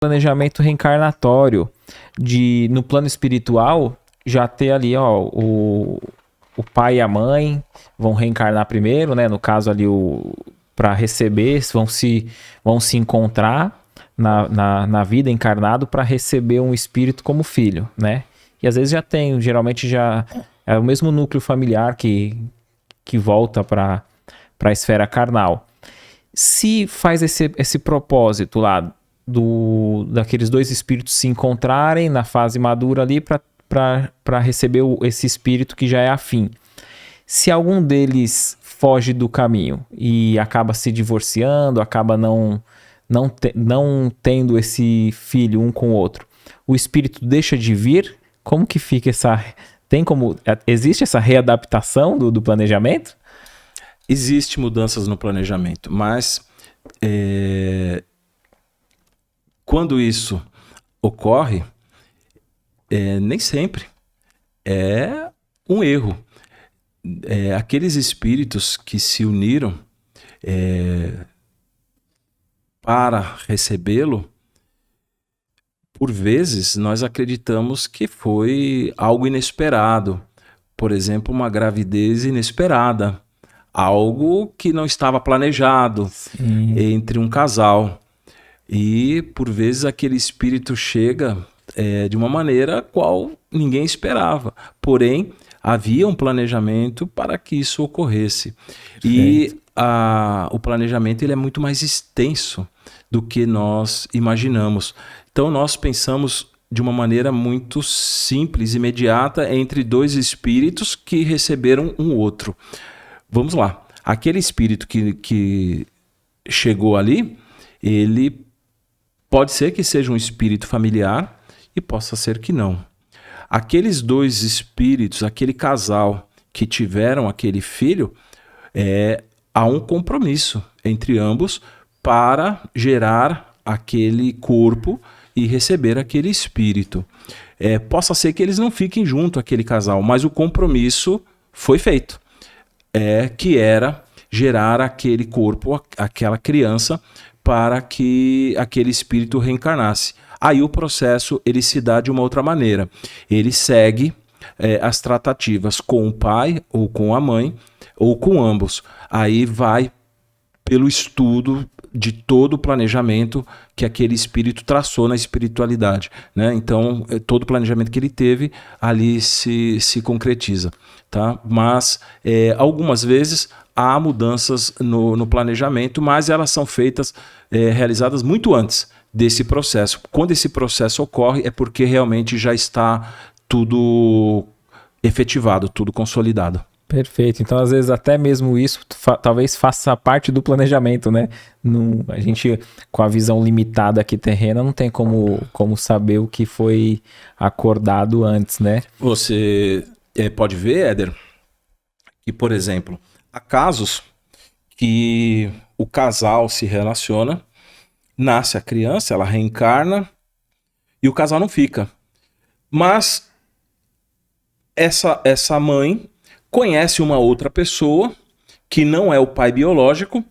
planejamento reencarnatório, de no plano espiritual já ter ali, ó, o pai e a mãe vão reencarnar primeiro, né? No caso ali, para receber, vão se encontrar na vida encarnado para receber um espírito como filho, né? E às vezes geralmente já é o mesmo núcleo familiar que volta para a esfera carnal. Se faz esse propósito lá daqueles dois espíritos se encontrarem na fase madura ali para receber esse espírito que já é afim. Se algum deles foge do caminho e acaba se divorciando, acaba não tendo esse filho um com o outro, o espírito deixa de vir? Como que fica existe essa readaptação do planejamento? Existe mudanças no planejamento, mas quando isso ocorre, nem sempre é um erro. Aqueles espíritos que se uniram para recebê-lo, por vezes nós acreditamos que foi algo inesperado. Por exemplo, uma gravidez inesperada. Algo que não estava planejado entre um casal. E, por vezes, aquele espírito chega de uma maneira qual ninguém esperava. Porém, havia um planejamento para que isso ocorresse. Perfeito. E o planejamento ele é muito mais extenso do que nós imaginamos. Então, nós pensamos de uma maneira muito simples, imediata, entre dois espíritos que receberam um outro. Vamos lá. Aquele espírito que chegou ali, ele pode ser que seja um espírito familiar e possa ser que não. Aqueles dois espíritos, aquele casal que tiveram aquele filho, há um compromisso entre ambos para gerar aquele corpo e receber aquele espírito. Possa ser que eles não fiquem junto, aquele casal, mas o compromisso foi feito. Que era gerar aquele corpo, aquela criança, para que aquele espírito reencarnasse. Aí o processo ele se dá de uma outra maneira. Ele segue as tratativas com o pai, ou com a mãe, ou com ambos. Aí vai pelo estudo de todo o planejamento que aquele espírito traçou na espiritualidade, né? Então, todo o planejamento que ele teve ali se concretiza, tá? Mas, algumas vezes, há mudanças no planejamento, mas elas são realizadas muito antes desse processo. Quando esse processo ocorre, é porque realmente já está tudo efetivado, tudo consolidado. Perfeito. Então, às vezes, até mesmo isso talvez faça parte do planejamento, né? A gente, com a visão limitada aqui terrena, não tem como saber o que foi acordado antes, né? Você pode ver, Éder, que, por exemplo, há casos que o casal se relaciona, nasce a criança, ela reencarna e o casal não fica. Mas essa mãe conhece uma outra pessoa que não é o pai biológico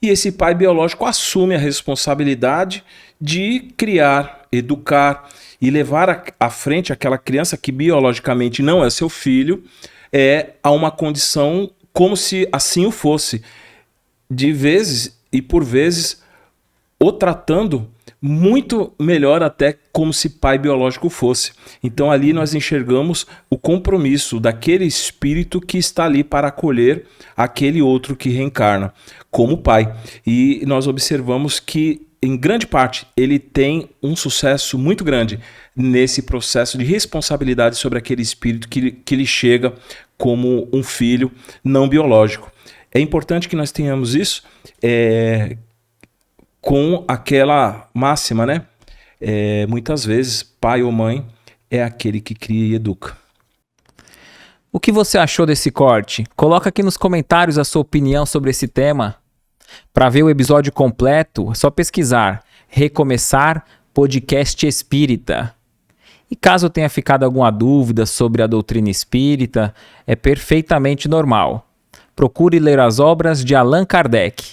e esse pai biológico assume a responsabilidade de criar, educar e levar à frente aquela criança que biologicamente não é seu filho a uma condição como se assim o fosse. De vezes e por vezes o tratando muito melhor até como se pai biológico fosse. Então ali nós enxergamos o compromisso daquele espírito que está ali para acolher aquele outro que reencarna como pai. E nós observamos que em grande parte ele tem um sucesso muito grande nesse processo de responsabilidade sobre aquele espírito que lhe chega como um filho não biológico. É importante que nós tenhamos isso com aquela máxima, né? Muitas vezes, pai ou mãe é aquele que cria e educa. O que você achou desse corte? Coloca aqui nos comentários a sua opinião sobre esse tema. Para ver o episódio completo, é só pesquisar Recomeçar Podcast Espírita. E caso tenha ficado alguma dúvida sobre a doutrina espírita, é perfeitamente normal. Procure ler as obras de Allan Kardec.